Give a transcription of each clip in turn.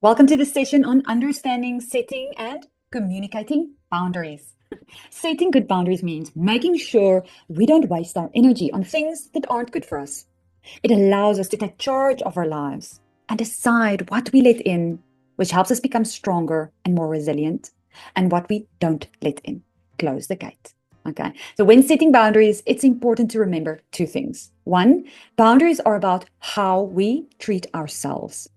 Welcome to the session on understanding, setting, and communicating boundaries. Setting good boundaries means making sure we don't waste our energy on things that aren't good for us. It allows us to take charge of our lives and decide what we let in, which helps us become stronger and more resilient, and what we don't let in. Close the gate. Okay. So when setting boundaries, it's important to remember two things. One, boundaries are about how we treat ourselves,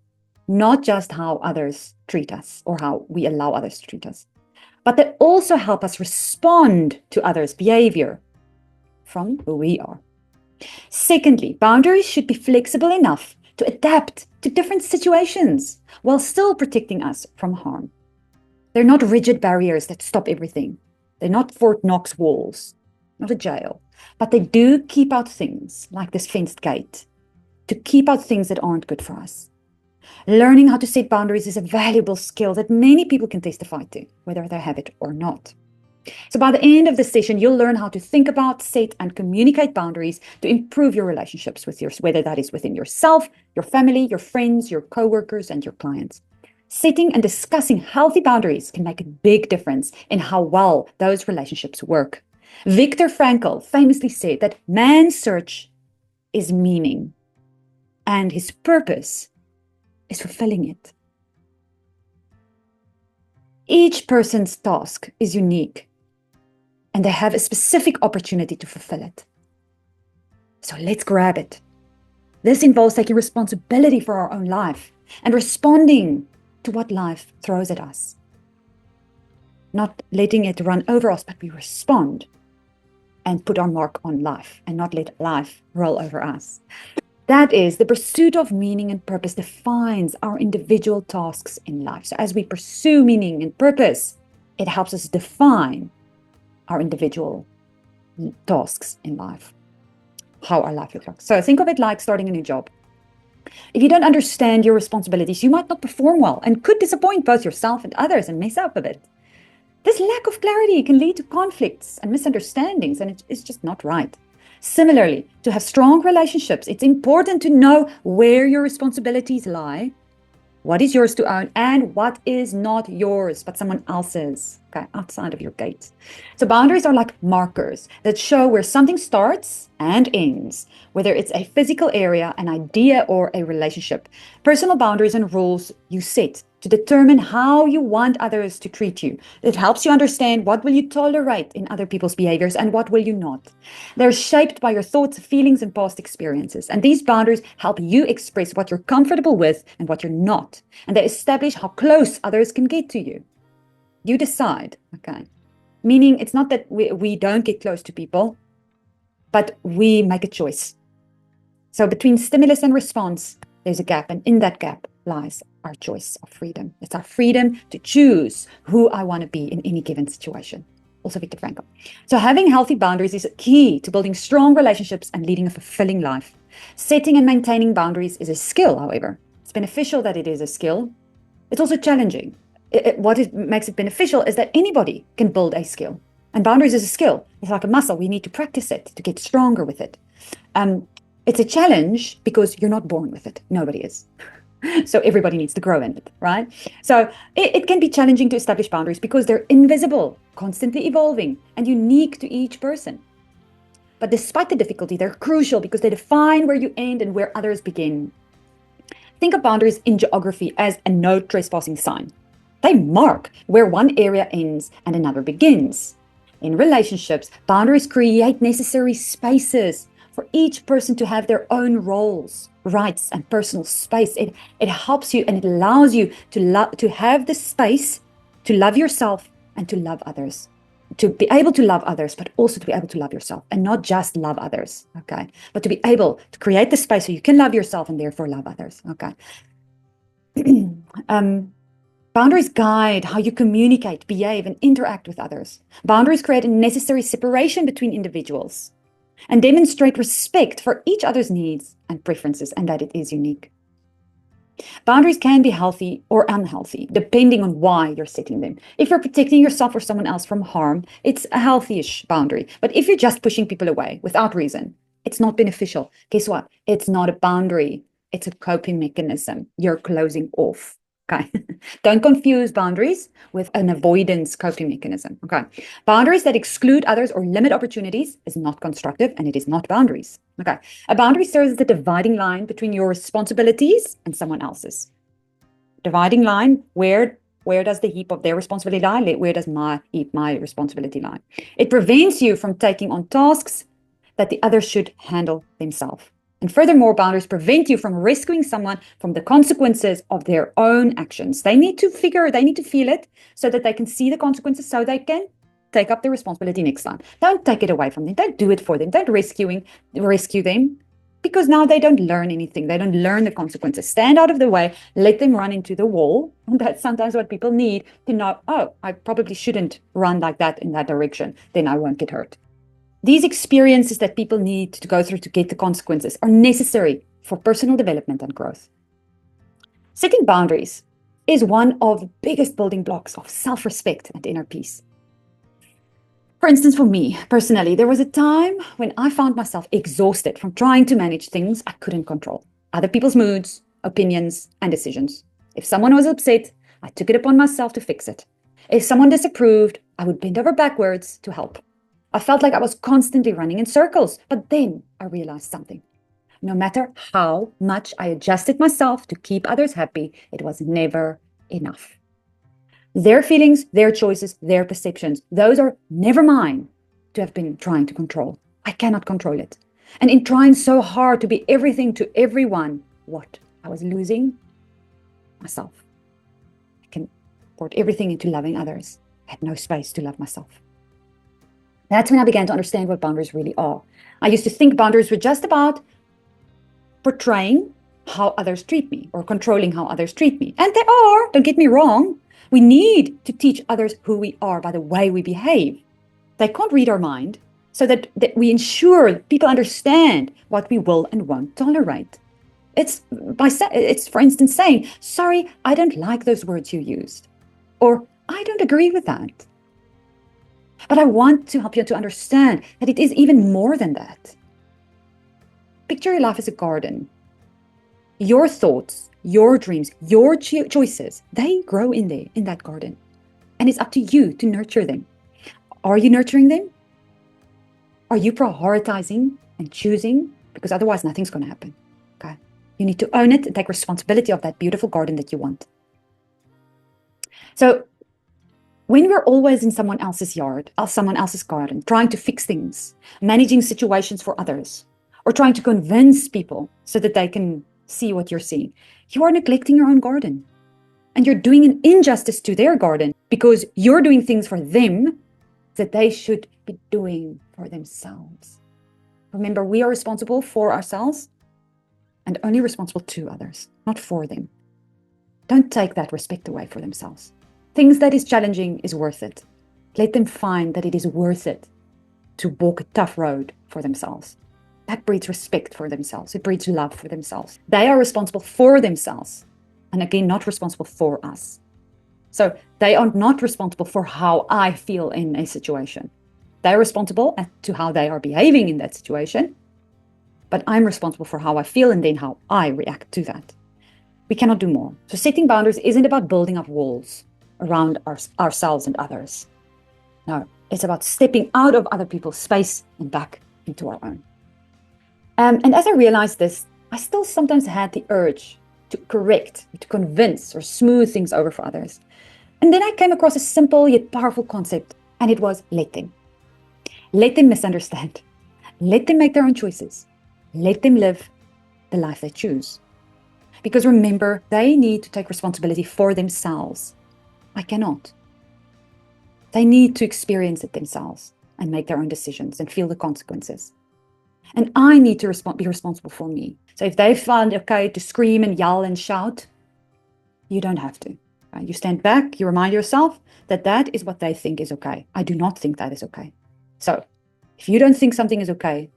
not just how others treat us or how we allow others to treat us, but they also help us respond to others' behavior from who we are. Secondly, boundaries should be flexible enough to adapt to different situations while still protecting us from harm. They're not rigid barriers that stop everything. They're not Fort Knox walls, not a jail, but they do keep out things like this fenced gate, to keep out things that aren't good for us. Learning how to set boundaries is a valuable skill that many people can testify to, whether they have it or not. So by the end of the session, you'll learn how to think about, set, and communicate boundaries to improve your relationships with whether that is within yourself, your family, your friends, your coworkers, and your clients. Setting and discussing healthy boundaries can make a big difference in how well those relationships work. Viktor Frankl famously said that man's search is meaning, and his purpose is fulfilling it. Each person's task is unique, and they have a specific opportunity to fulfill it. So let's grab it. This involves taking responsibility for our own life and responding to what life throws at us. Not letting it run over us, but we respond and put our mark on life and not let life roll over us. That is, the pursuit of meaning and purpose defines our individual tasks in life. So as we pursue meaning and purpose, it helps us define our individual tasks in life, how our life looks like. So think of it like starting a new job. If you don't understand your responsibilities, you might not perform well and could disappoint both yourself and others and mess up a bit. This lack of clarity can lead to conflicts and misunderstandings, and it's just not right. Similarly, to have strong relationships, it's important to know where your responsibilities lie, what is yours to own, and what is not yours, but someone else's, okay, outside of your gate. So boundaries are like markers that show where something starts and ends, whether it's a physical area, an idea, or a relationship. Personal boundaries and rules you set to determine how you want others to treat you. It helps you understand what will you tolerate in other people's behaviors and what will you not. They're shaped by your thoughts, feelings, and past experiences. And these boundaries help you express what you're comfortable with and what you're not. And they establish how close others can get to you. You decide, okay? Meaning it's not that we don't get close to people, but we make a choice. So between stimulus and response, there's a gap. And in that gap lies our choice of freedom. It's our freedom to choose who I want to be in any given situation. Also Viktor Frankl. So having healthy boundaries is key to building strong relationships and leading a fulfilling life. Setting and maintaining boundaries is a skill, however. It's beneficial that it is a skill. It's also challenging. What makes it beneficial is that anybody can build a skill. And boundaries is a skill. It's like a muscle. We need to practice it to get stronger with it. It's a challenge because you're not born with it. Nobody is. So everybody needs to grow in it, right? So it can be challenging to establish boundaries because they're invisible, constantly evolving, and unique to each person. But despite the difficulty, they're crucial because they define where you end and where others begin. Think of boundaries in geography as a no trespassing sign. They mark where one area ends and another begins. In relationships, boundaries create necessary spaces for each person to have their own roles, rights, and personal space. It helps you and it allows you to have the space to love yourself and to love others. To be able to love others, but also to be able to love yourself, and not just love others, okay? But to be able to create the space so you can love yourself and therefore love others, okay? Boundaries guide how you communicate, behave, and interact with others. Boundaries create a necessary separation between individuals and demonstrate respect for each other's needs and preferences, and that it is unique. Boundaries can be healthy or unhealthy, depending on why you're setting them. If you're protecting yourself or someone else from harm, it's a healthy-ish boundary. But if you're just pushing people away without reason, it's not beneficial. Guess what? It's not a boundary. It's a coping mechanism. You're closing off. Okay. Don't confuse boundaries with an avoidance coping mechanism. Okay. Boundaries that exclude others or limit opportunities is not constructive, and it is not boundaries. Okay. A boundary serves as the dividing line between your responsibilities and someone else's. Dividing line, where does the heap of their responsibility lie? Where does my responsibility lie? It prevents you from taking on tasks that the other should handle themselves. And furthermore, boundaries prevent you from rescuing someone from the consequences of their own actions. They need to feel it so that they can see the consequences, so they can take up the responsibility next time. Don't take it away from them. Don't do it for them. Don't rescue them, because now they don't learn anything. They don't learn the consequences. Stand out of the way, let them run into the wall. And that's sometimes what people need to know. Oh, I probably shouldn't run like that in that direction. Then I won't get hurt. These experiences that people need to go through to get the consequences are necessary for personal development and growth. Setting boundaries is one of the biggest building blocks of self-respect and inner peace. For instance, for me personally, there was a time when I found myself exhausted from trying to manage things I couldn't control. Other people's moods, opinions, and decisions. If someone was upset, I took it upon myself to fix it. If someone disapproved, I would bend over backwards to help. I felt like I was constantly running in circles, but then I realized something. No matter how much I adjusted myself to keep others happy, it was never enough. Their feelings, their choices, their perceptions, those are never mine to have been trying to control. I cannot control it. And in trying so hard to be everything to everyone, what? I was losing myself. I can pour everything into loving others. I had no space to love myself. That's when I began to understand what boundaries really are. I used to think boundaries were just about portraying how others treat me or controlling how others treat me. And they are, don't get me wrong. We need to teach others who we are by the way we behave. They can't read our mind, so that we ensure people understand what we will and won't tolerate. It's for instance saying, sorry, I don't like those words you used, or I don't agree with that. But I want to help you to understand that it is even more than that. Picture your life as a garden. Your thoughts, your dreams, your choices, they grow in there, in that garden. And it's up to you to nurture them. Are you nurturing them? Are you prioritizing and choosing? Because otherwise nothing's going to happen. Okay? You need to own it and take responsibility of that beautiful garden that you want. So when we're always in someone else's yard, or someone else's garden, trying to fix things, managing situations for others, or trying to convince people so that they can see what you're seeing, you are neglecting your own garden. And you're doing an injustice to their garden because you're doing things for them that they should be doing for themselves. Remember, we are responsible for ourselves and only responsible to others, not for them. Don't take that respect away for themselves. Things that is challenging is worth it. Let them find that it is worth it to walk a tough road for themselves. That breeds respect for themselves. It breeds love for themselves. They are responsible for themselves. And again, not responsible for us. So they are not responsible for how I feel in a situation. They're responsible to how they are behaving in that situation. But I'm responsible for how I feel and then how I react to that. We cannot do more. So setting boundaries isn't about building up walls around ourselves and others. No, it's about stepping out of other people's space and back into our own. And as I realized this, I still sometimes had the urge to correct, to convince or smooth things over for others. And then I came across a simple yet powerful concept, and it was let them. Let them misunderstand. Let them make their own choices. Let them live the life they choose. Because remember, they need to take responsibility for themselves. I cannot. They need to experience it themselves and make their own decisions and feel the consequences. And I need to be responsible for me. So if they find okay to scream and yell and shout, you don't have to. You stand back, you remind yourself that that is what they think is okay. I do not think that is okay. So if you don't think something is okay,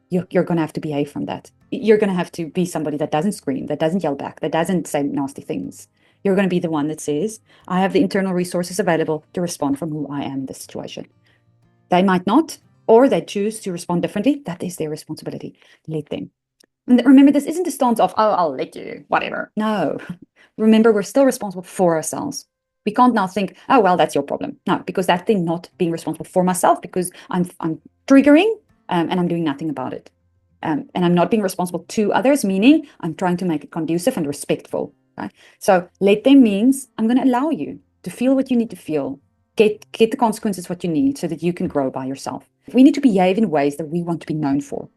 you're going to have to behave from that. You're going to have to be somebody that doesn't scream, that doesn't yell back, that doesn't say nasty things. You're going to be the one that says, I have the internal resources available to respond from who I am in this situation. They might not, or they choose to respond differently. That is their responsibility. Let them. And remember, this isn't a stance of, oh, I'll let you, whatever. No. Remember, we're still responsible for ourselves. We can't now think, oh, well, that's your problem. No, because that's then not being responsible for myself, because I'm triggering and I'm doing nothing about it. And I'm not being responsible to others, meaning I'm trying to make it conducive and respectful. Right? So let them means I'm going to allow you to feel what you need to feel, get the consequences what you need so that you can grow by yourself. We need to behave in ways that we want to be known for.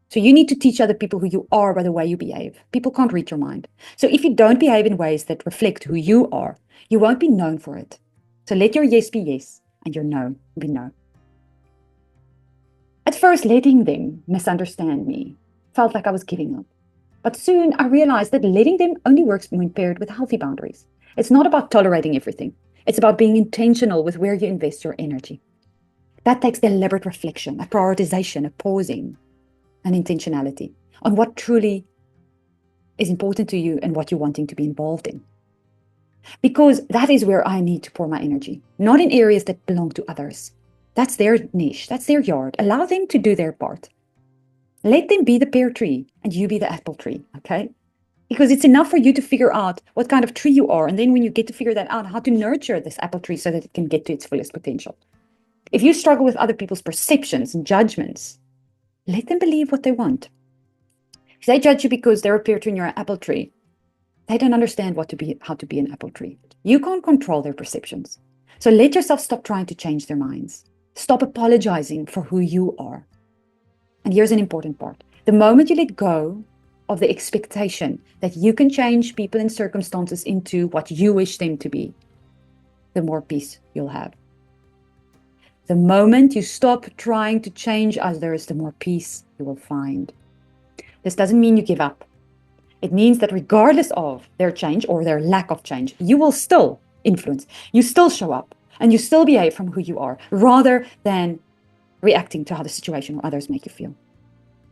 So you need to teach other people who you are by the way you behave. People can't read your mind. So if you don't behave in ways that reflect who you are, you won't be known for it. So let your yes be yes and your no be no. At first, letting them misunderstand me felt like I was giving up. But soon I realized that letting them only works when paired with healthy boundaries. It's not about tolerating everything. It's about being intentional with where you invest your energy. That takes deliberate reflection, a prioritization, a pausing, and intentionality on what truly is important to you and what you're wanting to be involved in. Because that is where I need to pour my energy, not in areas that belong to others. That's their niche, that's their yard. Allow them to do their part. Let them be the pear tree and you be the apple tree, okay? Because it's enough for you to figure out what kind of tree you are. And then when you get to figure that out, how to nurture this apple tree so that it can get to its fullest potential. If you struggle with other people's perceptions and judgments, let them believe what they want. If they judge you because they're a pear tree and you're an apple tree, they don't understand how to be an apple tree. You can't control their perceptions. So let yourself stop trying to change their minds. Stop apologizing for who you are. And here's an important part. The moment you let go of the expectation that you can change people and circumstances into what you wish them to be, the more peace you'll have. The moment you stop trying to change others, the more peace you will find. This doesn't mean you give up. It means that regardless of their change or their lack of change, you will still influence. You still show up and you still behave from who you are rather than reacting to how the situation or others make you feel.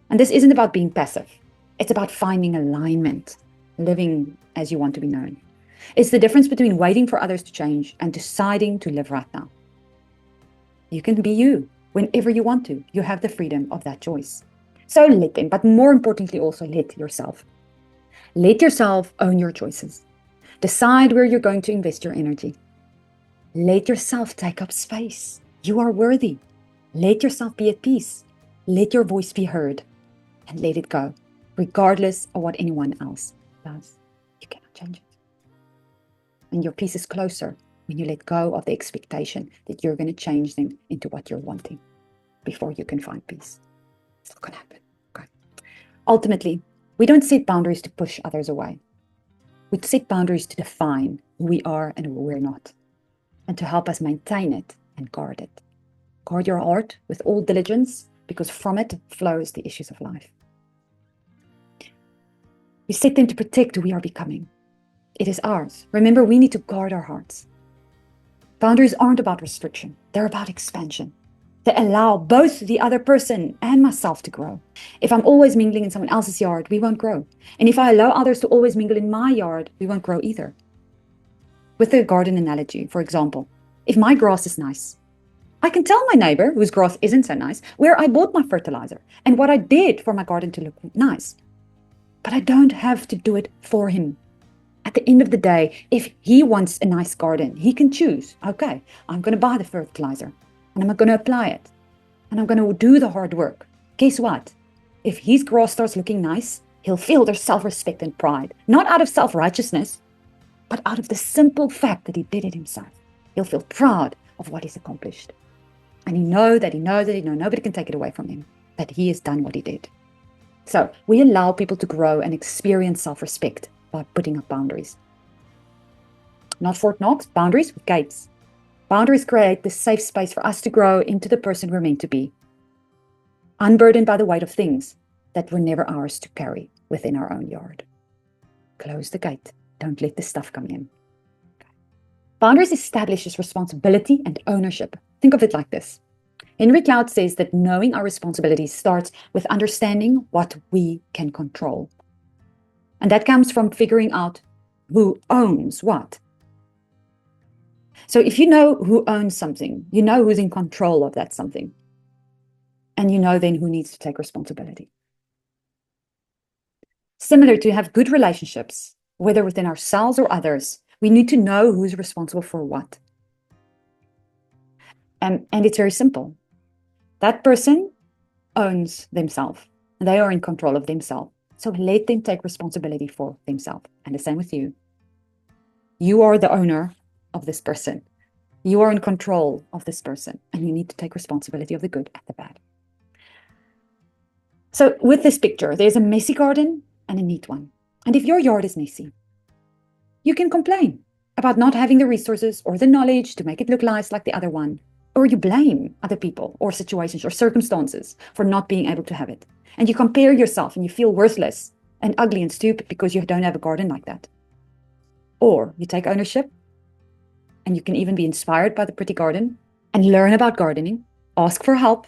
And this isn't about being passive. It's about finding alignment, living as you want to be known. It's the difference between waiting for others to change and deciding to live right now. You can be you whenever you want to. You have the freedom of that choice. So let them, but more importantly also let yourself. Let yourself own your choices. Decide where you're going to invest your energy. Let yourself take up space. You are worthy. Let yourself be at peace. Let your voice be heard and let it go, regardless of what anyone else does. You cannot change it. And your peace is closer when you let go of the expectation that you're going to change them into what you're wanting before you can find peace. It's not going to happen. Okay. Ultimately, we don't set boundaries to push others away. We set boundaries to define who we are and who we're not, and to help us maintain it and guard it. Guard your heart with all diligence, because from it flows the issues of life. We set them to protect who we are becoming. It is ours. Remember, we need to guard our hearts. Boundaries aren't about restriction. They're about expansion. They allow both the other person and myself to grow. If I'm always mingling in someone else's yard, we won't grow. And if I allow others to always mingle in my yard, we won't grow either. With the garden analogy, for example, if my grass is nice, I can tell my neighbor whose grass isn't so nice where I bought my fertilizer and what I did for my garden to look nice. But I don't have to do it for him. At the end of the day, if he wants a nice garden, he can choose. Okay, I'm going to buy the fertilizer and I'm going to apply it and I'm going to do the hard work. Guess what? If his grass starts looking nice, he'll feel their self-respect and pride, not out of self-righteousness, but out of the simple fact that he did it himself. He'll feel proud of what he's accomplished. And he knows that nobody can take it away from him, that he has done what he did. So we allow people to grow and experience self-respect by putting up boundaries. Not Fort Knox, boundaries with gates. Boundaries create this safe space for us to grow into the person we're meant to be, unburdened by the weight of things that were never ours to carry within our own yard. Close the gate. Don't let the stuff come in. Boundaries establishes responsibility and ownership. Think of it like this. Henry Cloud says that knowing our responsibilities starts with understanding what we can control. And that comes from figuring out who owns what. So if you know who owns something, you know who's in control of that something. And you know then who needs to take responsibility. Similar to have good relationships, whether within ourselves or others, we need to know who's responsible for what. And it's very simple. That person owns themselves. They are in control of themselves. So let them take responsibility for themselves. And the same with you. You are the owner of this person. You are in control of this person. And you need to take responsibility of the good and the bad. So with this picture, there's a messy garden and a neat one. And if your yard is messy, you can complain about not having the resources or the knowledge to make it look nice like the other one. Or you blame other people or situations or circumstances for not being able to have it. And you compare yourself and you feel worthless and ugly and stupid because you don't have a garden like that. Or you take ownership and you can even be inspired by the pretty garden and learn about gardening, ask for help,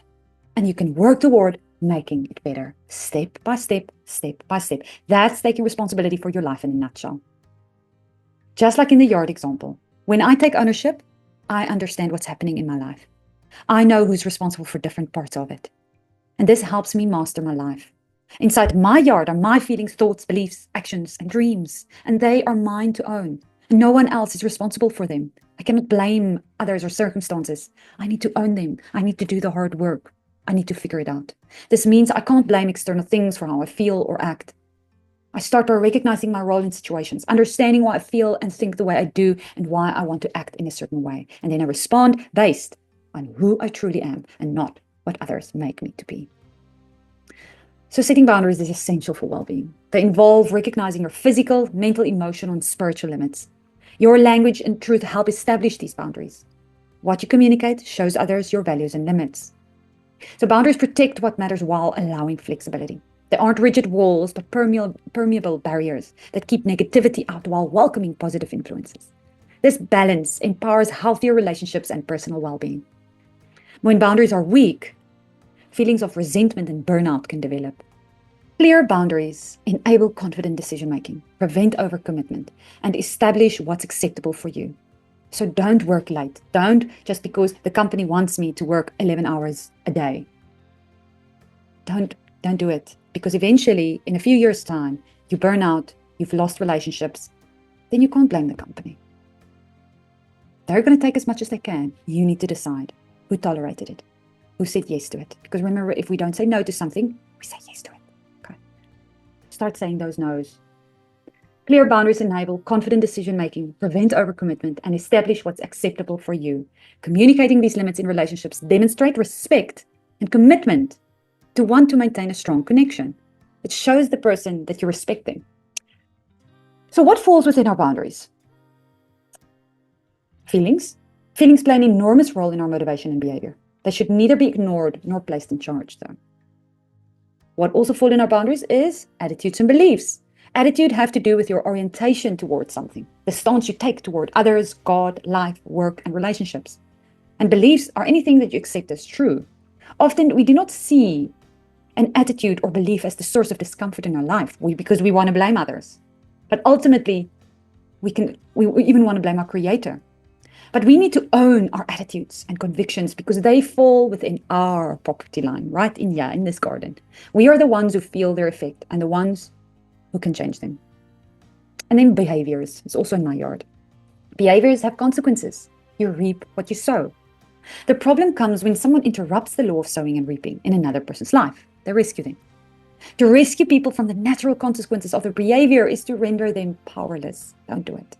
and you can work toward making it better, step by step, step by step. That's taking responsibility for your life in a nutshell. Just like in the yard example, when I take ownership, I understand what's happening in my life. I know who's responsible for different parts of it. And this helps me master my life. Inside my yard are my feelings, thoughts, beliefs, actions, and dreams, and they are mine to own. No one else is responsible for them. I cannot blame others or circumstances. I need to own them. I need to do the hard work. I need to figure it out. This means I can't blame external things for how I feel or act. I start by recognizing my role in situations, understanding why I feel and think the way I do and why I want to act in a certain way. And then I respond based on who I truly am and not what others make me to be. So setting boundaries is essential for well-being. They involve recognizing your physical, mental, emotional, and spiritual limits. Your language and truth help establish these boundaries. What you communicate shows others your values and limits. So boundaries protect what matters while allowing flexibility. They aren't rigid walls, but permeable barriers that keep negativity out while welcoming positive influences. This balance empowers healthier relationships and personal well-being. When boundaries are weak, feelings of resentment and burnout can develop. Clear boundaries enable confident decision-making, prevent overcommitment, and establish what's acceptable for you. So don't work late. Don't just because the company wants me to work 11 hours a day. Don't do it, because eventually, in a few years' time, you burn out, you've lost relationships, then you can't blame the company. They're going to take as much as they can. You need to decide who tolerated it, who said yes to it. Because remember, if we don't say no to something, we say yes to it. Okay. Start saying those no's. Clear boundaries enable confident decision-making, prevent overcommitment, and establish what's acceptable for you. Communicating these limits in relationships demonstrate respect and commitment to want to maintain a strong connection. It shows the person that you respect them. So what falls within our boundaries? Feelings. Feelings play an enormous role in our motivation and behavior. They should neither be ignored nor placed in charge, though. What also falls in our boundaries is attitudes and beliefs. Attitude have to do with your orientation towards something, the stance you take toward others, God, life, work, and relationships. And beliefs are anything that you accept as true. Often we do not see an attitude or belief as the source of discomfort in our life because we want to blame others. But ultimately, we even want to blame our creator. But we need to own our attitudes and convictions because they fall within our property line, right in this garden. We are the ones who feel their effect and the ones who can change them. And then behaviors. It's also in my yard. Behaviors have consequences. You reap what you sow. The problem comes when someone interrupts the law of sowing and reaping in another person's life. They rescue them. To rescue people from the natural consequences of their behavior is to render them powerless. Don't do it.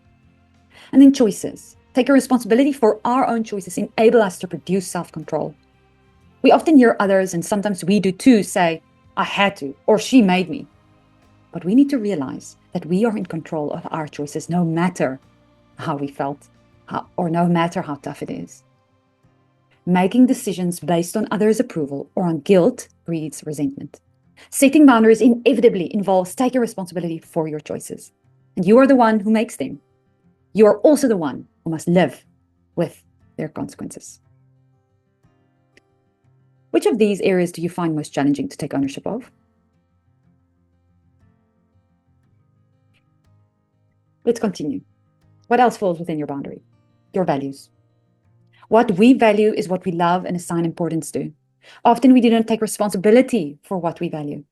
And then choices. Take a responsibility for our own choices, enable us to produce self-control. We often hear others, and sometimes we do too, say, I had to, or she made me. But we need to realize that we are in control of our choices, no matter how we felt, or no matter how tough it is. Making decisions based on others' approval or on guilt breeds resentment. Setting boundaries inevitably involves taking responsibility for your choices. And you are the one who makes them. You are also the one who must live with their consequences. Which of these areas do you find most challenging to take ownership of? Let's continue. What else falls within your boundary? Your values. What we value is what we love and assign importance to. Often we do not take responsibility for what we value.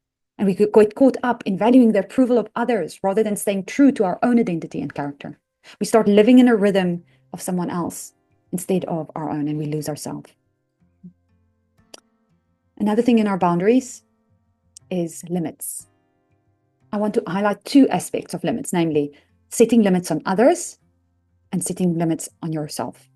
And we could get caught up in valuing the approval of others rather than staying true to our own identity and character. We start living in a rhythm of someone else instead of our own, and we lose ourselves. Another thing in our boundaries is limits. I want to highlight two aspects of limits, namely setting limits on others and setting limits on yourself.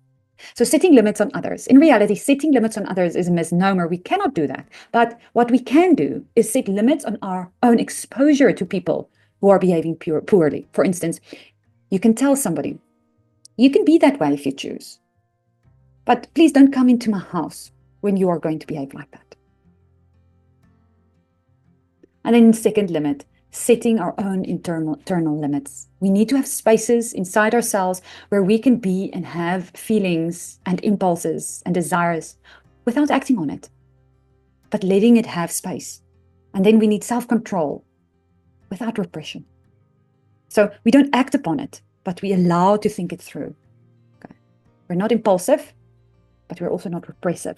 So setting limits on others. In reality, setting limits on others is a misnomer. We cannot do that. But what we can do is set limits on our own exposure to people who are behaving poorly. For instance, you can tell somebody, you can be that way if you choose, but please don't come into my house when you are going to behave like that. And then second limit, setting our own internal limits. We need to have spaces inside ourselves where we can be and have feelings and impulses and desires without acting on it, but letting it have space. And then we need self-control without repression. So we don't act upon it, but we allow to think it through. Okay. We're not impulsive, but we're also not repressive.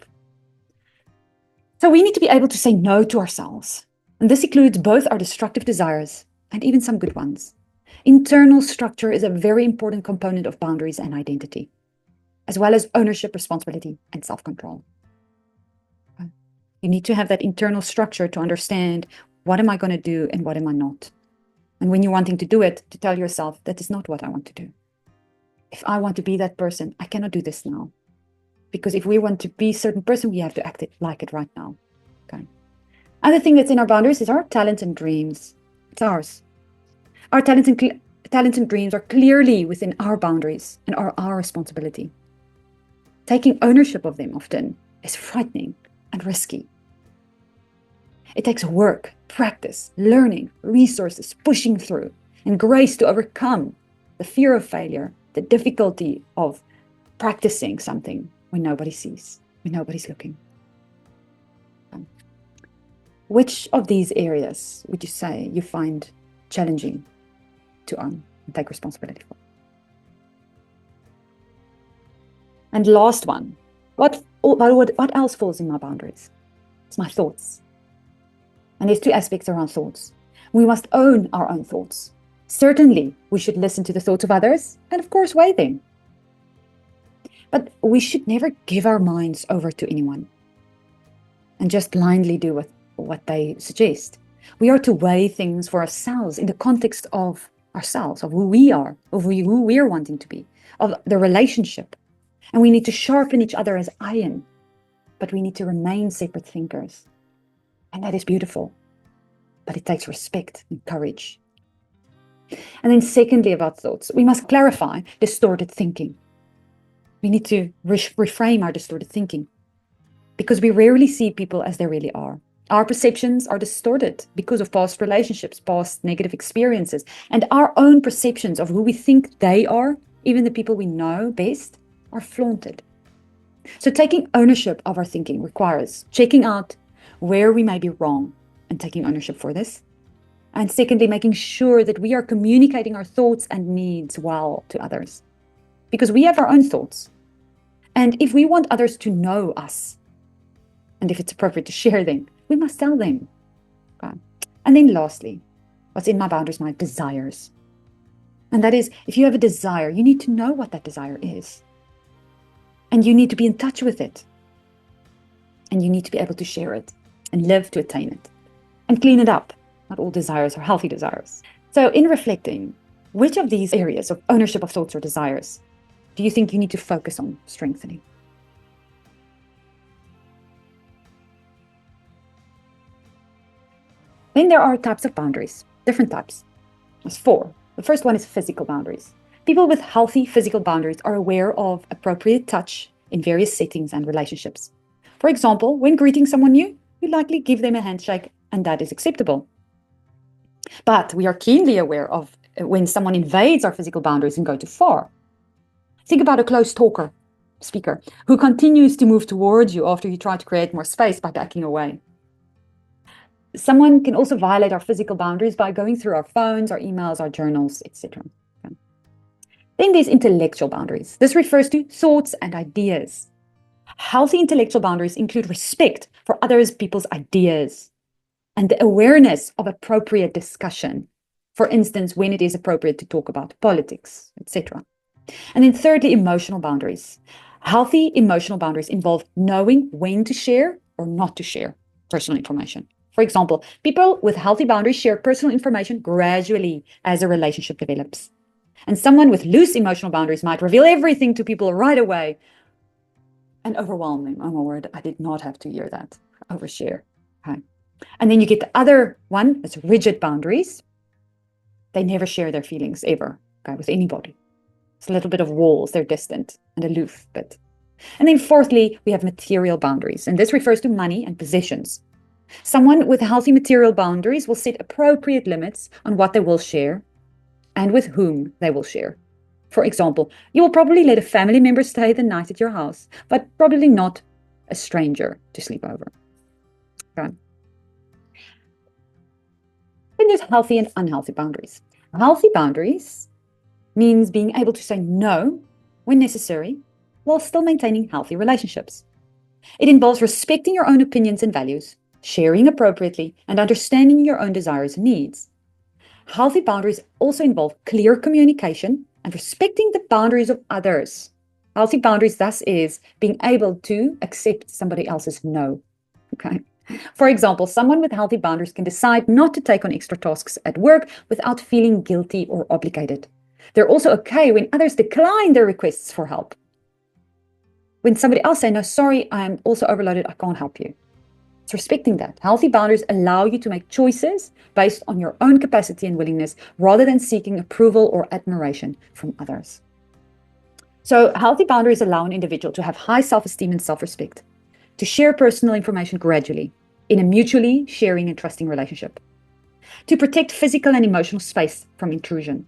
So we need to be able to say no to ourselves. And this includes both our destructive desires and even some good ones. Internal structure is a very important component of boundaries and identity, as well as ownership, responsibility, and self-control. You need to have that internal structure to understand what am I going to do and what am I not. And when you're wanting to do it, to tell yourself that is not what I want to do. If I want to be that person, I cannot do this now. Because if we want to be a certain person, we have to act like it right now. Okay. Other thing that's in our boundaries is our talents and dreams. It's ours. Our talents and dreams are clearly within our boundaries and are our responsibility. Taking ownership of them often is frightening and risky. It takes work, practice, learning, resources, pushing through, and grace to overcome the fear of failure, the difficulty of practicing something when nobody sees, when nobody's looking. Which of these areas would you say you find challenging to own and take responsibility for? And last one, what else falls in my boundaries? It's my thoughts. And there's two aspects around thoughts. We must own our own thoughts. Certainly, we should listen to the thoughts of others and, of course, weigh them. But we should never give our minds over to anyone and just blindly do what they suggest. We are to weigh things for ourselves in the context of ourselves, of who we are, of who we're wanting to be, of the relationship. And we need to sharpen each other as iron, but we need to remain separate thinkers. And that is beautiful, but it takes respect and courage. And then secondly, about thoughts, we must clarify distorted thinking. We need to reframe our distorted thinking because we rarely see people as they really are. Our perceptions are distorted because of past relationships, past negative experiences, and our own perceptions of who we think they are, even the people we know best, are flaunted. So taking ownership of our thinking requires checking out where we may be wrong and taking ownership for this. And secondly, making sure that we are communicating our thoughts and needs well to others. Because we have our own thoughts. And if we want others to know us, and if it's appropriate to share them, we must tell them. Okay. And then lastly, what's in my boundaries, my desires. And that is, if you have a desire, you need to know what that desire is. And you need to be in touch with it. And you need to be able to share it and live to attain it and clean it up. Not all desires are healthy desires. So in reflecting, which of these areas of ownership of thoughts or desires do you think you need to focus on strengthening? Then there are types of boundaries, different types. There's 4. The first one is physical boundaries. People with healthy physical boundaries are aware of appropriate touch in various settings and relationships. For example, when greeting someone new, you likely give them a handshake, and that is acceptable. But we are keenly aware of when someone invades our physical boundaries and go too far. Think about a close speaker, who continues to move towards you after you try to create more space by backing away. Someone can also violate our physical boundaries by going through our phones, our emails, our journals, etc. Okay. Then there's intellectual boundaries. This refers to thoughts and ideas. Healthy intellectual boundaries include respect for others people's ideas and the awareness of appropriate discussion. For instance, when it is appropriate to talk about politics, etc. And then thirdly, emotional boundaries. Healthy emotional boundaries involve knowing when to share or not to share personal information. For example, people with healthy boundaries share personal information gradually as a relationship develops. And someone with loose emotional boundaries might reveal everything to people right away and overwhelm them. Oh my word, I did not have to hear that. Overshare. Okay. And then you get the other one, that's rigid boundaries. They never share their feelings ever, okay, with anybody. It's a little bit of walls, they're distant and aloof. And then fourthly, we have material boundaries, and this refers to money and possessions. Someone with healthy material boundaries will set appropriate limits on what they will share and with whom they will share. For example, you will probably let a family member stay the night at your house, but probably not a stranger to sleep over. Okay. Then there's healthy and unhealthy boundaries. Healthy boundaries means being able to say no when necessary while still maintaining healthy relationships. It involves respecting your own opinions and values, sharing appropriately, and understanding your own desires and needs. Healthy boundaries also involve clear communication and respecting the boundaries of others. Healthy boundaries, thus, is being able to accept somebody else's no. Okay. For example, someone with healthy boundaries can decide not to take on extra tasks at work without feeling guilty or obligated. They're also okay when others decline their requests for help. When somebody else says, no, sorry, I'm also overloaded, I can't help you. It's respecting that. Healthy boundaries allow you to make choices based on your own capacity and willingness rather than seeking approval or admiration from others. So healthy boundaries allow an individual to have high self-esteem and self-respect, to share personal information gradually in a mutually sharing and trusting relationship, to protect physical and emotional space from intrusion.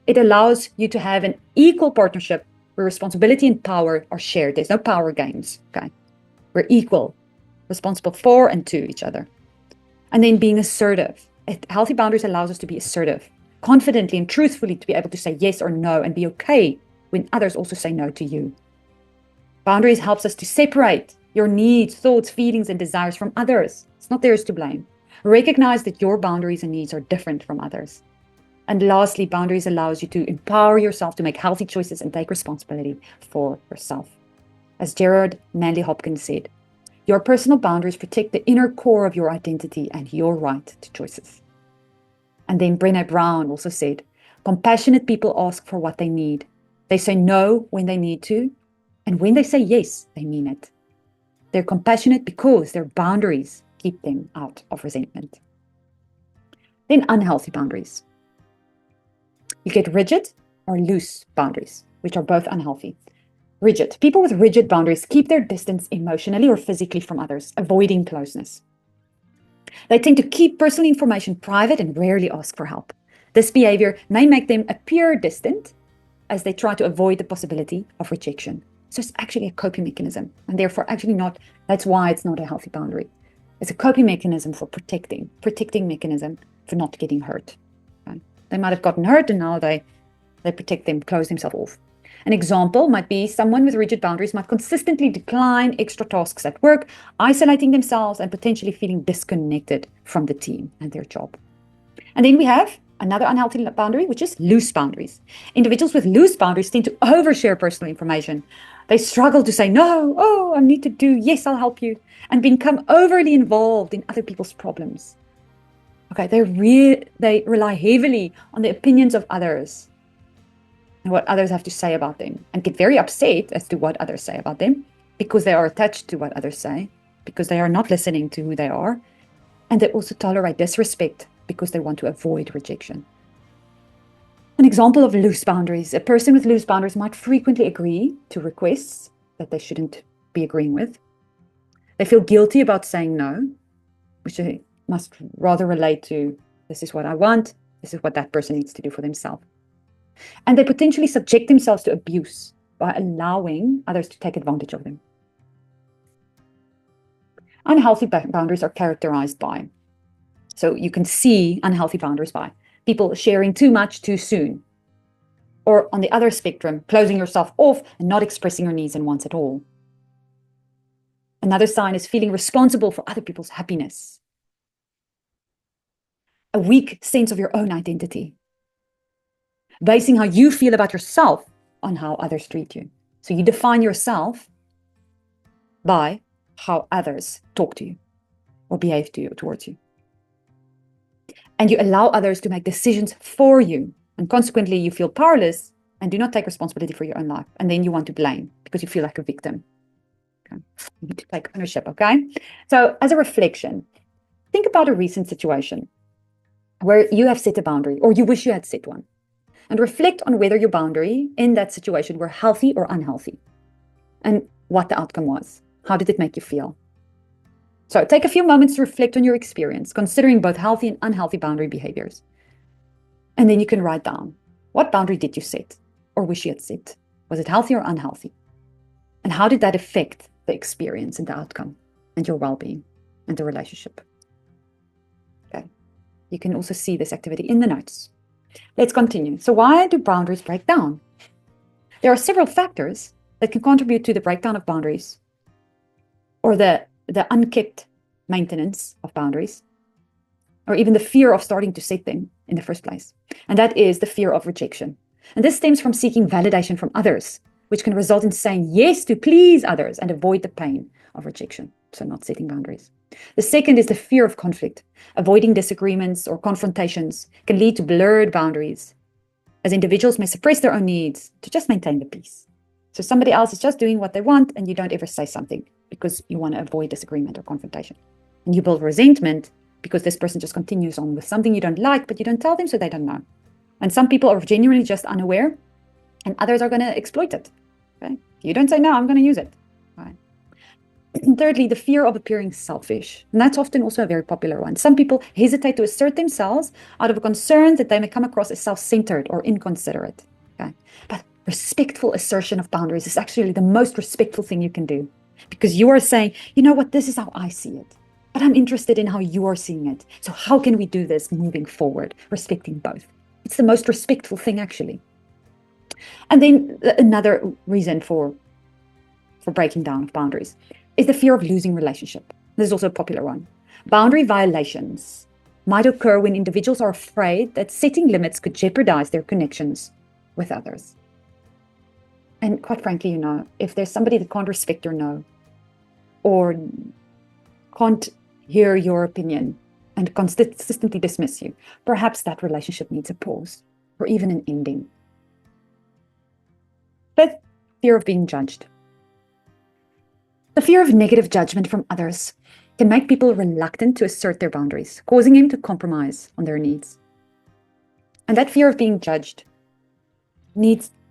It allows you to have an equal partnership where responsibility and power are shared. There's no power games, okay? We're equal, responsible for and to each other. And then being assertive. Healthy boundaries allows us to be assertive, confidently and truthfully to be able to say yes or no and be okay when others also say no to you. Boundaries helps us to separate your needs, thoughts, feelings, and desires from others. It's not theirs to blame. Recognize that your boundaries and needs are different from others. And lastly, boundaries allows you to empower yourself to make healthy choices and take responsibility for yourself. As Gerard Manley Hopkins said, your personal boundaries protect the inner core of your identity and your right to choices. And then Brené Brown also said, compassionate people ask for what they need. They say no when they need to, and when they say yes, they mean it. They're compassionate because their boundaries keep them out of resentment. Then unhealthy boundaries. You get rigid or loose boundaries, which are both unhealthy. Rigid. People with rigid boundaries keep their distance emotionally or physically from others, avoiding closeness. They tend to keep personal information private and rarely ask for help. This behavior may make them appear distant as they try to avoid the possibility of rejection. So it's actually a coping mechanism, and therefore actually not, that's why it's not a healthy boundary. It's a coping mechanism for protecting mechanism for not getting hurt. Okay? They might have gotten hurt and now they protect them, close themselves off. An example might be someone with rigid boundaries might consistently decline extra tasks at work, isolating themselves and potentially feeling disconnected from the team and their job. And then we have another unhealthy boundary, which is loose boundaries. Individuals with loose boundaries tend to overshare personal information. They struggle to say no, oh, I need to do, yes, I'll help you, and become overly involved in other people's problems. Okay, they rely heavily on the opinions of others and what others have to say about them, and get very upset as to what others say about them because they are attached to what others say, because they are not listening to who they are, and they also tolerate disrespect because they want to avoid rejection. An example of loose boundaries. A person with loose boundaries might frequently agree to requests that they shouldn't be agreeing with. They feel guilty about saying no, which they must rather relate to, this is what I want, this is what that person needs to do for themselves. And they potentially subject themselves to abuse by allowing others to take advantage of them. Unhealthy boundaries are characterized by, so you can see unhealthy boundaries by people sharing too much too soon. Or on the other spectrum, closing yourself off and not expressing your needs and wants at all. Another sign is feeling responsible for other people's happiness. a weak sense of your own identity, basing how you feel about yourself on how others treat you. So you define yourself by how others talk to you or behave to you towards you. And you allow others to make decisions for you. And consequently, you feel powerless and do not take responsibility for your own life. And then you want to blame because you feel like a victim. Okay? You need to take ownership, okay? So as a reflection, think about a recent situation where you have set a boundary or you wish you had set one. And reflect on whether your boundary in that situation were healthy or unhealthy. And what the outcome was. How did it make you feel? So take a few moments to reflect on your experience, considering both healthy and unhealthy boundary behaviors. And then you can write down, what boundary did you set or wish you had set? Was it healthy or unhealthy? And how did that affect the experience and the outcome and your well-being and the relationship? Okay. You can also see this activity in the notes. Let's continue. So why do boundaries break down? There are several factors that can contribute to the breakdown of boundaries or the unkept maintenance of boundaries, or even the fear of starting to set them in the first place. And that is the fear of rejection. And this stems from seeking validation from others, which can result in saying yes to please others and avoid the pain of rejection. So not setting boundaries. The second is the fear of conflict. Avoiding disagreements or confrontations can lead to blurred boundaries, as individuals may suppress their own needs to just maintain the peace. So somebody else is just doing what they want and you don't ever say something because you want to avoid disagreement or confrontation. And you build resentment because this person just continues on with something you don't like, but you don't tell them so they don't know. And some people are genuinely just unaware and others are going to exploit it. Okay? If you don't say no, I'm going to use it. Right. And thirdly, the fear of appearing selfish. And that's often also a very popular one. Some people hesitate to assert themselves out of a concern that they may come across as self-centered or inconsiderate. Okay? But respectful assertion of boundaries is actually the most respectful thing you can do, because you are saying, you know what, this is how I see it, but I'm interested in how you are seeing it. So how can we do this moving forward, respecting both? It's the most respectful thing, actually. And then another reason for breaking down of boundaries is the fear of losing relationship. This is also a popular one. Boundary violations might occur when individuals are afraid that setting limits could jeopardize their connections with others. And quite frankly, you know, if there's somebody that can't respect your no, or can't hear your opinion and consistently dismiss you, perhaps that relationship needs a pause or even an ending. Fifth, fear of being judged. The fear of negative judgment from others can make people reluctant to assert their boundaries, causing them to compromise on their needs. And that fear of being judged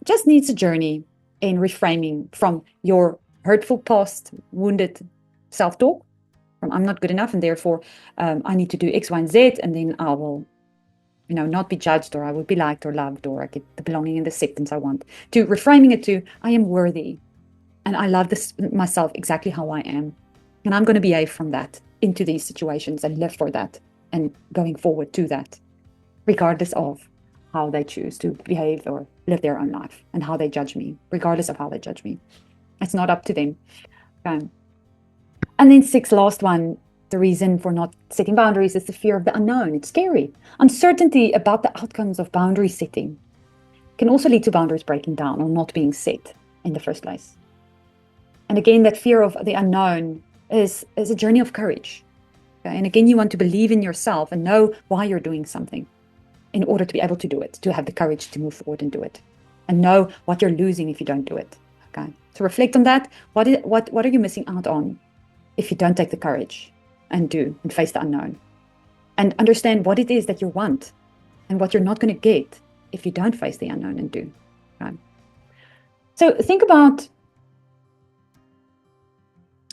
just needs a journey in reframing from your hurtful past, wounded self-talk, from I'm not good enough and therefore I need to do X, Y, and Z, and then I will, you know, not be judged, or I will be liked or loved, or I get the belonging and the acceptance I want, to reframing it to I am worthy and I love this myself exactly how I am, and I'm going to behave from that into these situations and live for that and going forward to that, regardless of how they choose to behave or live their own life and how they judge me, regardless of how they judge me. It's not up to them. And then sixth, last one, the reason for not setting boundaries is the fear of the unknown. It's scary. Uncertainty about the outcomes of boundary setting can also lead to boundaries breaking down or not being set in the first place. And again, that fear of the unknown is a journey of courage. Okay? And again, you want to believe in yourself and know why you're doing something in order to be able to do it, to have the courage to move forward and do it, and know what you're losing if you don't do it. Okay, so reflect on that. What are you missing out on if you don't take the courage and do and face the unknown, and understand what it is that you want and what you're not going to get if you don't face the unknown and do. Okay? So think about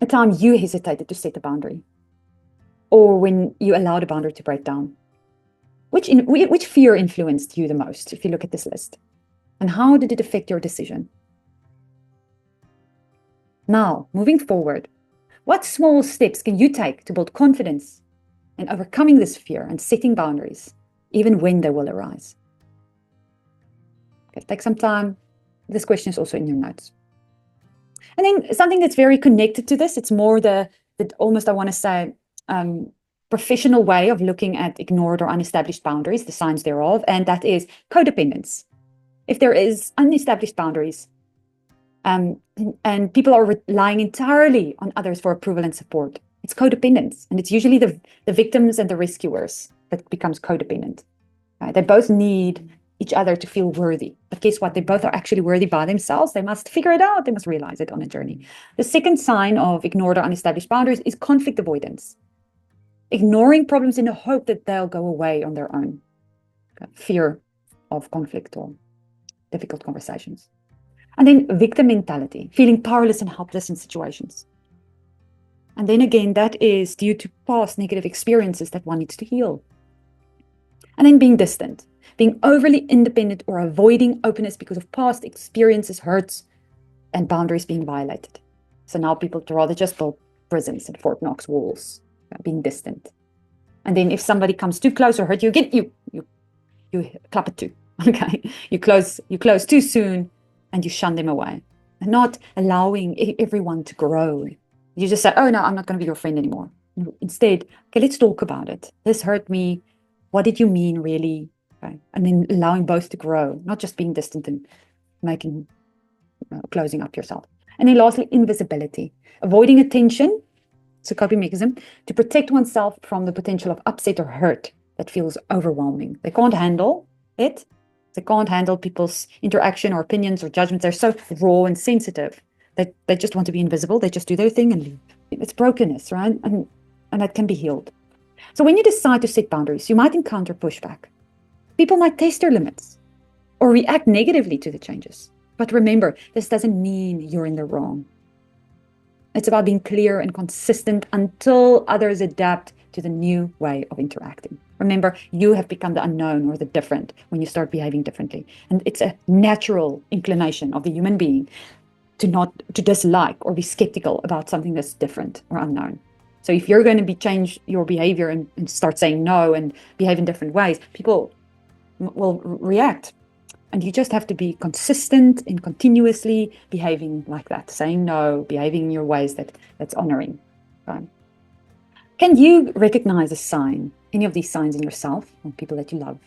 a time you hesitated to set a boundary, or when you allowed a boundary to break down. Which fear influenced you the most, if you look at this list? And how did it affect your decision? Now, moving forward, what small steps can you take to build confidence in overcoming this fear and setting boundaries, even when they will arise? Okay, take some time. This question is also in your notes. And then something that's very connected to this, it's more the almost, I want to say, professional way of looking at ignored or unestablished boundaries, the signs thereof, and that is codependence. If there is unestablished boundaries, and people are relying entirely on others for approval and support, it's codependence, and it's usually the victims and the rescuers that becomes codependent. Right? They both need each other to feel worthy, but guess what? They both are actually worthy by themselves. They must figure it out. They must realize it on a journey. The second sign of ignored or unestablished boundaries is conflict avoidance. Ignoring problems in the hope that they'll go away on their own. Fear of conflict or difficult conversations. And then victim mentality, feeling powerless and helpless in situations. And then again, that is due to past negative experiences that one needs to heal. And then being distant, being overly independent or avoiding openness because of past experiences, hurts, and boundaries being violated. So now people rather just build prisons and Fort Knox walls, being distant. And then if somebody comes too close or hurt you again, you clap it too. Okay, you close too soon, and you shun them away, and not allowing everyone to grow. You just say, "Oh no, I'm not going to be your friend anymore." Instead, okay, let's talk about it. This hurt me. What did you mean, really? Okay. And then allowing both to grow, not just being distant and closing up yourself. And then lastly, invisibility, avoiding attention. It's a coping mechanism to protect oneself from the potential of upset or hurt that feels overwhelming. They can't handle it. They can't handle people's interaction or opinions or judgments. They're so raw and sensitive that they just want to be invisible. They just do their thing and leave. It's brokenness, right? And that can be healed. So when you decide to set boundaries, you might encounter pushback. People might test your limits or react negatively to the changes. But remember, this doesn't mean you're in the wrong. It's about being clear and consistent until others adapt to the new way of interacting. Remember, you have become the unknown or the different when you start behaving differently. And it's a natural inclination of the human being to dislike or be skeptical about something that's different or unknown. So if you're going to change your behavior and start saying no and behave in different ways, people will react. And you just have to be consistent in continuously behaving like that, saying no, behaving in your ways that's honoring. Right? Can you recognize a sign, any of these signs in yourself or people that you love?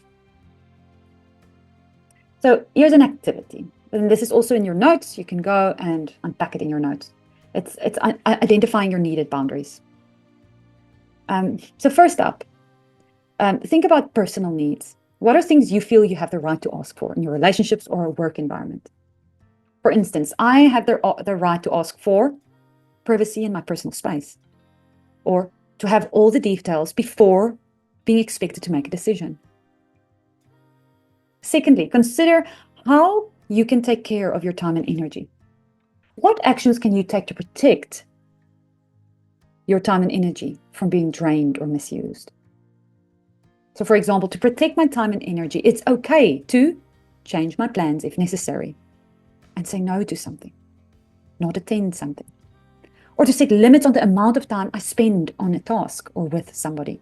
So here's an activity. And this is also in your notes. You can go and unpack it in your notes. It's identifying your needed boundaries. So first up, think about personal needs. What are things you feel you have the right to ask for in your relationships or a work environment? For instance, I have the right to ask for privacy in my personal space, or to have all the details before being expected to make a decision. Secondly, consider how you can take care of your time and energy. What actions can you take to protect your time and energy from being drained or misused? So, for example, to protect my time and energy, it's okay to change my plans if necessary and say no to something, not attend something, or to set limits on the amount of time I spend on a task or with somebody.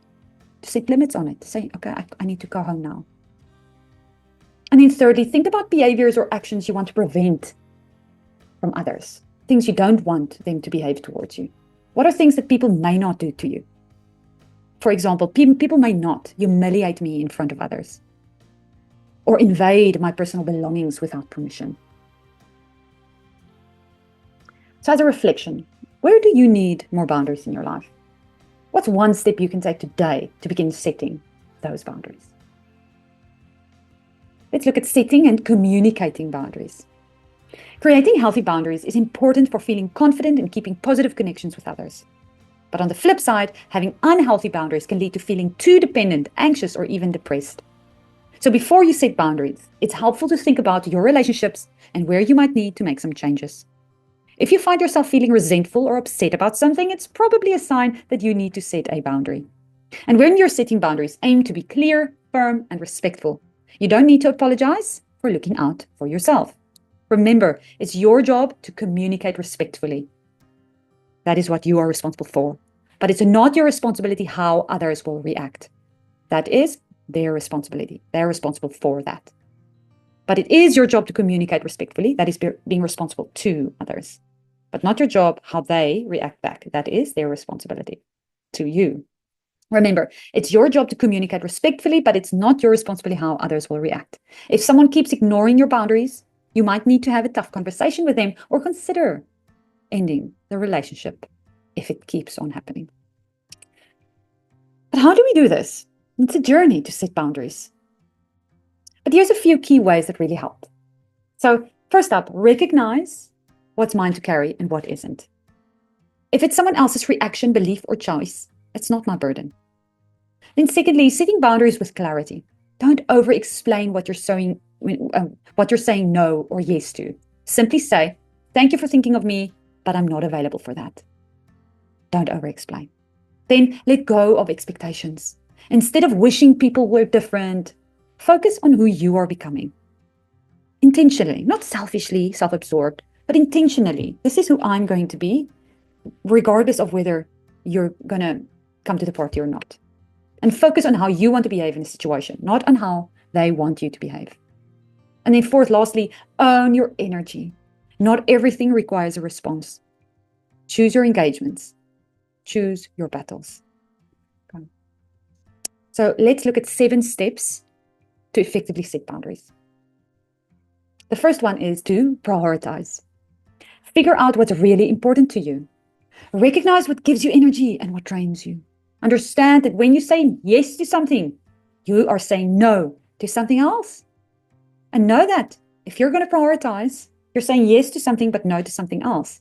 To set limits on it, to say, okay, I need to go home now. And then thirdly, think about behaviors or actions you want to prevent from others, things you don't want them to behave towards you. What are things that people may not do to you? For example, people may not humiliate me in front of others or invade my personal belongings without permission. So as a reflection, where do you need more boundaries in your life? What's one step you can take today to begin setting those boundaries? Let's look at setting and communicating boundaries. Creating healthy boundaries is important for feeling confident and keeping positive connections with others. But on the flip side, having unhealthy boundaries can lead to feeling too dependent, anxious, or even depressed. So before you set boundaries, it's helpful to think about your relationships and where you might need to make some changes. If you find yourself feeling resentful or upset about something, it's probably a sign that you need to set a boundary. And when you're setting boundaries, aim to be clear, firm, and respectful. You don't need to apologize for looking out for yourself. Remember, it's your job to communicate respectfully. That is what you are responsible for. But it's not your responsibility how others will react. That is their responsibility. They're responsible for that. But it is your job to communicate respectfully. That is being responsible to others. But not your job how they react back. That is their responsibility to you. Remember, it's your job to communicate respectfully, but it's not your responsibility how others will react. If someone keeps ignoring your boundaries, you might need to have a tough conversation with them or consider ending the relationship if it keeps on happening. But how do we do this? It's a journey to set boundaries. But here's a few key ways that really help. So first up, recognize what's mine to carry and what isn't. If it's someone else's reaction, belief, or choice, it's not my burden. Then secondly, setting boundaries with clarity. Don't over-explain what you're saying no or yes to. Simply say, thank you for thinking of me, but I'm not available for that. Don't over-explain. Then let go of expectations. Instead of wishing people were different, focus on who you are becoming. Intentionally, not selfishly, self-absorbed, but intentionally. This is who I'm going to be, regardless of whether you're going to come to the party or not. And focus on how you want to behave in a situation, not on how they want you to behave. And then fourth, lastly, own your energy. Not everything requires a response. Choose your engagements. Choose your battles. Okay. So let's look at 7 steps to effectively set boundaries. The first one is to prioritize. Figure out what's really important to you. Recognize what gives you energy and what drains you. Understand that when you say yes to something, you are saying no to something else. And know that if you're going to prioritize, you're saying yes to something but no to something else.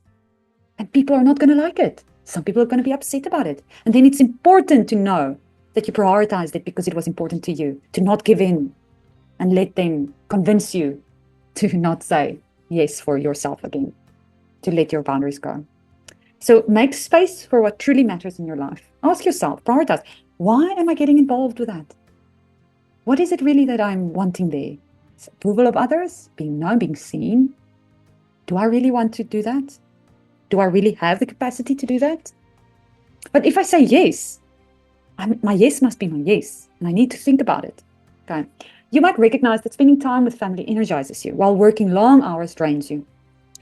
And people are not going to like it. Some people are going to be upset about it. And then it's important to know that you prioritized it because it was important to you, to not give in and let them convince you to not say yes for yourself again, to let your boundaries go. So make space for what truly matters in your life. Ask yourself, prioritize. Why am I getting involved with that? What is it really that I'm wanting there? Is it approval of others, being known, being seen? Do I really want to do that? Do I really have the capacity to do that? But if I say yes, my yes must be my yes, and I need to think about it. Okay. You might recognize that spending time with family energizes you, while working long hours drains you.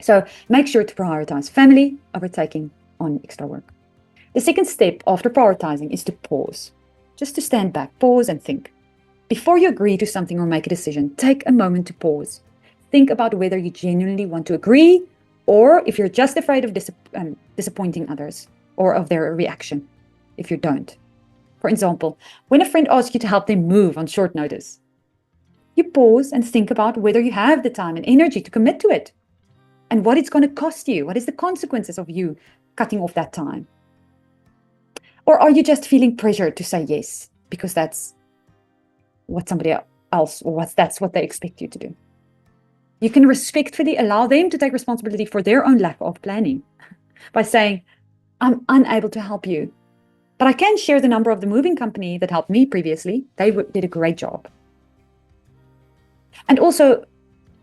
So make sure to prioritize family over taking on extra work. The second step after prioritizing is to pause. Just to stand back, pause and think. Before you agree to something or make a decision, take a moment to pause. Think about whether you genuinely want to agree or if you're just afraid of disappointing others or of their reaction if you don't. For example, when a friend asks you to help them move on short notice, you pause and think about whether you have the time and energy to commit to it and what it's going to cost you. What is the consequences of you cutting off that time? Or are you just feeling pressured to say yes because that's what somebody else or that's what they expect you to do? You can respectfully allow them to take responsibility for their own lack of planning by saying, I'm unable to help you, but I can share the number of the moving company that helped me previously. They did a great job. And also,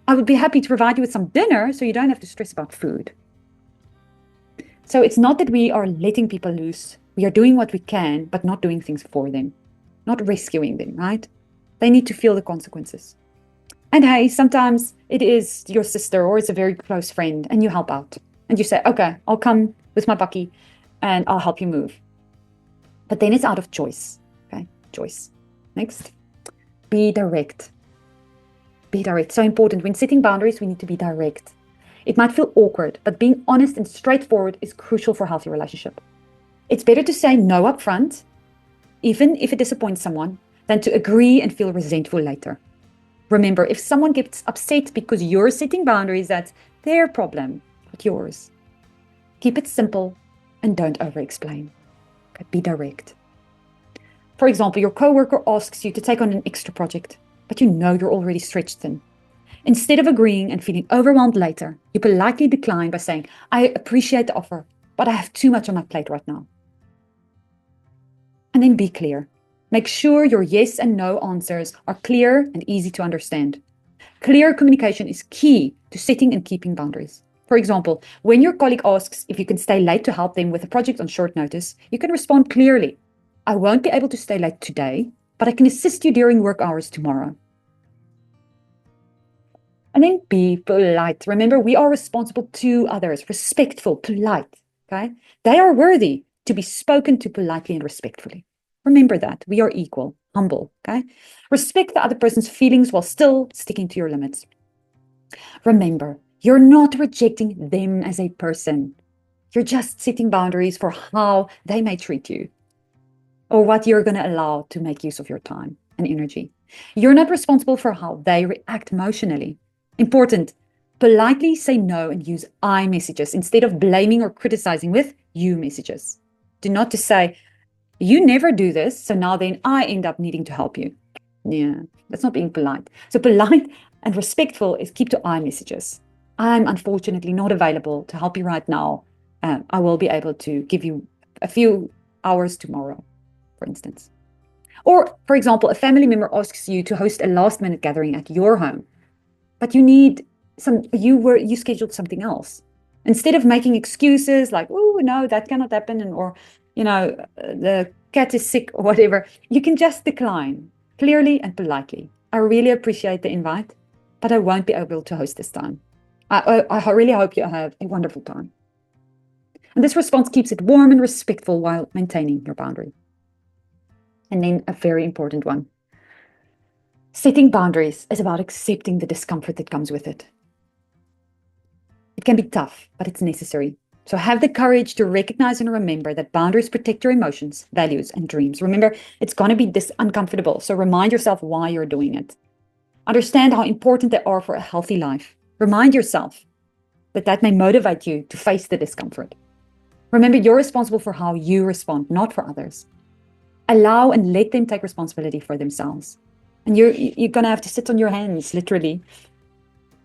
I would be happy to provide you with some dinner so you don't have to stress about food. So it's not that we are letting people loose. We are doing what we can, but not doing things for them, not rescuing them, right? They need to feel the consequences. And hey, sometimes it is your sister or it's a very close friend and you help out. And you say, okay, I'll come with my bucky and I'll help you move. But then it's out of choice, okay? Choice. Next, be direct. Be direct. So important. When setting boundaries, we need to be direct. It might feel awkward, but being honest and straightforward is crucial for a healthy relationship. It's better to say no up front, even if it disappoints someone, than to agree and feel resentful later. Remember, if someone gets upset because you're setting boundaries, that's their problem, not yours. Keep it simple and don't over-explain. Okay, be direct. For example, your coworker asks you to take on an extra project, but you know you're already stretched thin. Instead of agreeing and feeling overwhelmed later, you politely decline by saying, I appreciate the offer, but I have too much on my plate right now. And then be clear. Make sure your yes and no answers are clear and easy to understand. Clear communication is key to setting and keeping boundaries. For example, when your colleague asks if you can stay late to help them with a project on short notice, you can respond clearly. I won't be able to stay late today, but I can assist you during work hours tomorrow. And then be polite. Remember, we are responsible to others, respectful, polite, okay? They are worthy to be spoken to politely and respectfully. Remember that we are equal, humble, okay? Respect the other person's feelings while still sticking to your limits. Remember, you're not rejecting them as a person. You're just setting boundaries for how they may treat you or what you're going to allow to make use of your time and energy. You're not responsible for how they react emotionally. Important, politely say no and use I messages instead of blaming or criticizing with you messages. Do not to say, you never do this, so now then I end up needing to help you. Yeah, that's not being polite. So polite and respectful is keep to I messages. I'm unfortunately not available to help you right now. I will be able to give you a few hours tomorrow, for instance. Or, for example, a family member asks you to host a last-minute gathering at your home, but you scheduled something else. Instead of making excuses like, oh, no, that cannot happen, or, the cat is sick or whatever, you can just decline clearly and politely. I really appreciate the invite, but I won't be able to host this time. I really hope you have a wonderful time. And this response keeps it warm and respectful while maintaining your boundary. And then a very important one. Setting boundaries is about accepting the discomfort that comes with it. It can be tough, but it's necessary. So have the courage to recognize and remember that boundaries protect your emotions, values, and dreams. Remember, it's going to be this uncomfortable. So remind yourself why you're doing it. Understand how important they are for a healthy life. Remind yourself that may motivate you to face the discomfort. Remember, you're responsible for how you respond, not for others. Allow and let them take responsibility for themselves. And you're going to have to sit on your hands, literally,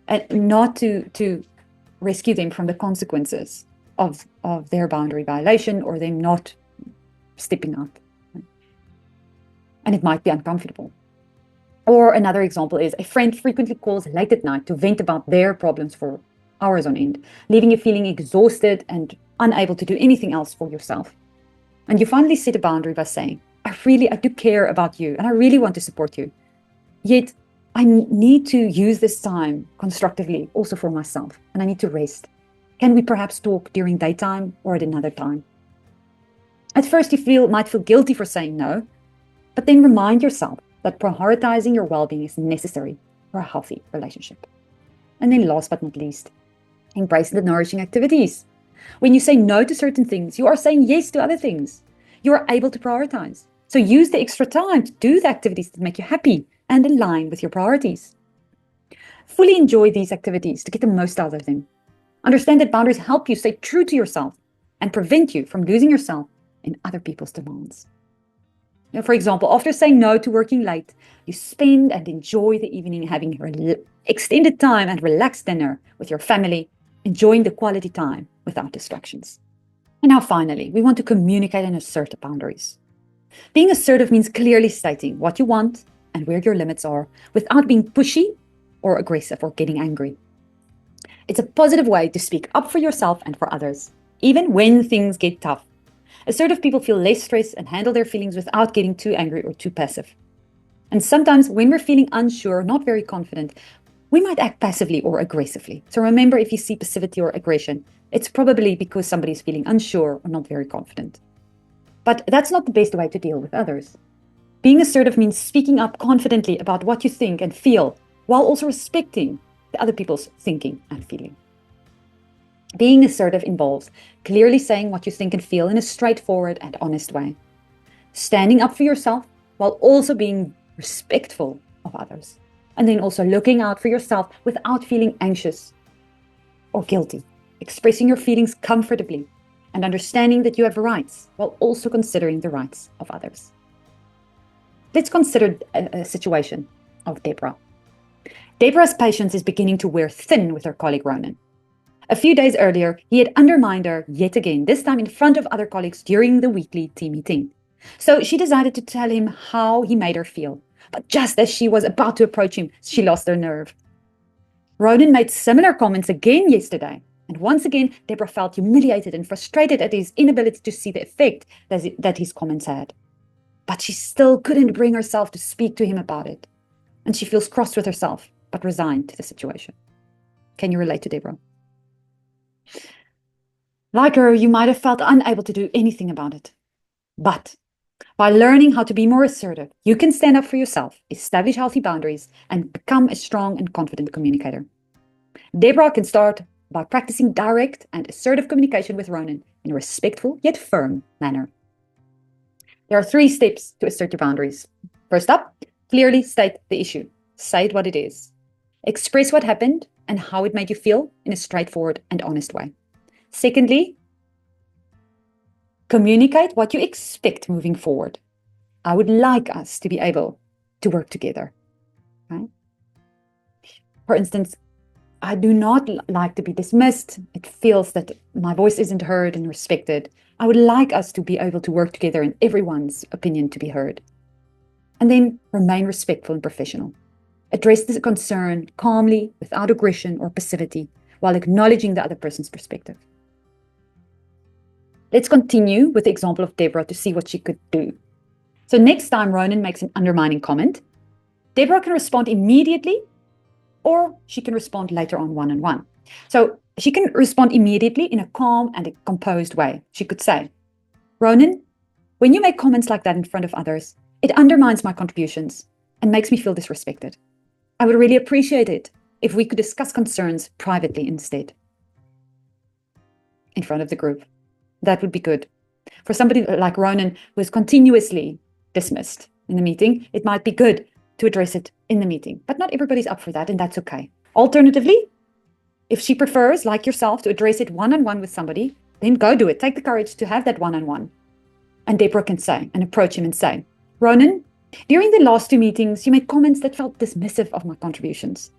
and not to rescue them from the consequences of their boundary violation or them not stepping up. And it might be uncomfortable. Or another example is a friend frequently calls late at night to vent about their problems for hours on end, leaving you feeling exhausted and unable to do anything else for yourself. And you finally set a boundary by saying, I do care about you and I really want to support you. Yet I need to use this time constructively also for myself and I need to rest. Can we perhaps talk during daytime or at another time? At first you might feel guilty for saying no, but then remind yourself that prioritizing your well-being is necessary for a healthy relationship. And then last but not least, embrace the nourishing activities. When you say no to certain things, you are saying yes to other things. You are able to prioritize. So use the extra time to do the activities that make you happy and in line with your priorities. Fully enjoy these activities to get the most out of them. Understand that boundaries help you stay true to yourself and prevent you from losing yourself in other people's demands. Now, for example, after saying no to working late, you spend and enjoy the evening having extended time and relaxed dinner with your family, enjoying the quality time without distractions. And now finally, we want to communicate and assert boundaries. Being assertive means clearly stating what you want and where your limits are without being pushy or aggressive or getting angry. It's a positive way to speak up for yourself and for others, even when things get tough. Assertive people feel less stressed and handle their feelings without getting too angry or too passive. And sometimes when we're feeling unsure, not very confident, we might act passively or aggressively. So remember, if you see passivity or aggression, it's probably because somebody's feeling unsure or not very confident. But that's not the best way to deal with others. Being assertive means speaking up confidently about what you think and feel, while also respecting the other people's thinking and feeling. Being assertive involves clearly saying what you think and feel in a straightforward and honest way. Standing up for yourself while also being respectful of others. And then also looking out for yourself without feeling anxious or guilty. Expressing your feelings comfortably and understanding that you have rights while also considering the rights of others. Let's consider a situation of Deborah. Deborah's patience is beginning to wear thin with her colleague Ronan. A few days earlier, he had undermined her yet again, this time in front of other colleagues during the weekly team meeting. So she decided to tell him how he made her feel. But just as she was about to approach him, she lost her nerve. Ronan made similar comments again yesterday. And once again, Deborah felt humiliated and frustrated at his inability to see the effect that his comments had. But she still couldn't bring herself to speak to him about it. And she feels cross with herself, but resigned to the situation. Can you relate to Deborah? Like her, you might have felt unable to do anything about it. But By learning how to be more assertive, you can stand up for yourself, establish healthy boundaries, and become a strong and confident communicator. Deborah can start by practicing direct and assertive communication with Ronan in a respectful yet firm manner. There are 3 steps to assert your boundaries. First up, clearly state the issue. Say it what it is. Express what happened and how it made you feel in a straightforward and honest way. Secondly, communicate what you expect moving forward. I would like us to be able to work together. Right? For instance, I do not like to be dismissed. It feels that my voice isn't heard and respected. I would like us to be able to work together and everyone's opinion to be heard. And then remain respectful and professional. Address the concern calmly, without aggression or passivity, while acknowledging the other person's perspective. Let's continue with the example of Deborah to see what she could do. So next time Ronan makes an undermining comment, Deborah can respond immediately, or she can respond later on one-on-one. So she can respond immediately in a calm and a composed way. She could say, Ronan, when you make comments like that in front of others, it undermines my contributions and makes me feel disrespected. I would really appreciate it if we could discuss concerns privately instead. In front of the group. That would be good. For somebody like Ronan, who is continuously dismissed in the meeting, it might be good to address it in the meeting. But not everybody's up for that, and that's okay. Alternatively, if she prefers, like yourself, to address it one-on-one with somebody, then go do it. Take the courage to have that one-on-one. And Deborah can say, and approach him and say, Ronan, during the last 2 meetings, you made comments that felt dismissive of my contributions.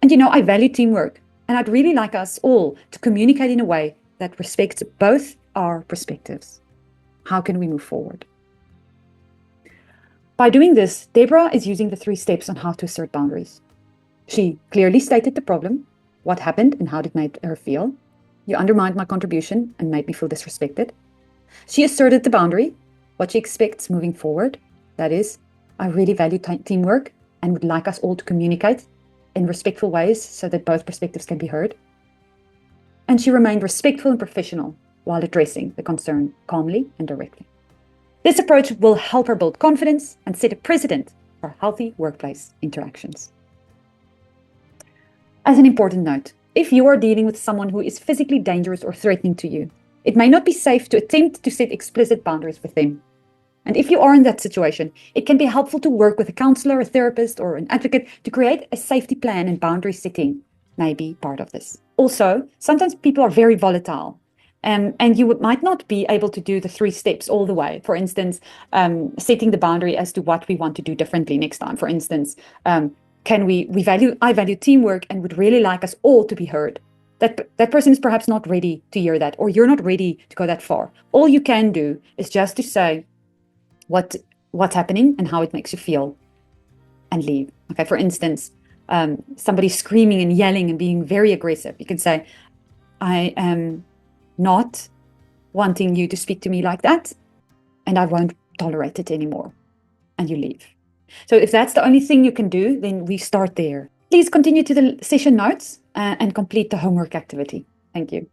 And I value teamwork, and I'd really like us all to communicate in a way that respects both our perspectives. How can we move forward? By doing this, Deborah is using the 3 steps on how to assert boundaries. She clearly stated the problem, what happened and how it made her feel. You undermined my contribution and made me feel disrespected. She asserted the boundary, what she expects moving forward. That is, I really value teamwork and would like us all to communicate in respectful ways so that both perspectives can be heard. And she remained respectful and professional while addressing the concern calmly and directly. This approach will help her build confidence and set a precedent for healthy workplace interactions. As an important note, if you are dealing with someone who is physically dangerous or threatening to you, it may not be safe to attempt to set explicit boundaries with them. And if you are in that situation, it can be helpful to work with a counselor, a therapist, or an advocate to create a safety plan, and boundary setting may be part of this. Also, sometimes people are very volatile. And you might not be able to do the 3 steps all the way. For instance, setting the boundary as to what we want to do differently next time. For instance, I value teamwork and would really like us all to be heard. That person is perhaps not ready to hear that, or you're not ready to go that far. All you can do is just to say what's happening and how it makes you feel, and leave. Okay, for instance, somebody screaming and yelling and being very aggressive. You can say, I am not wanting you to speak to me like that, and I won't tolerate it anymore. And you leave. So if that's the only thing you can do, then we start there. Please continue to the session notes and complete the homework activity. Thank you.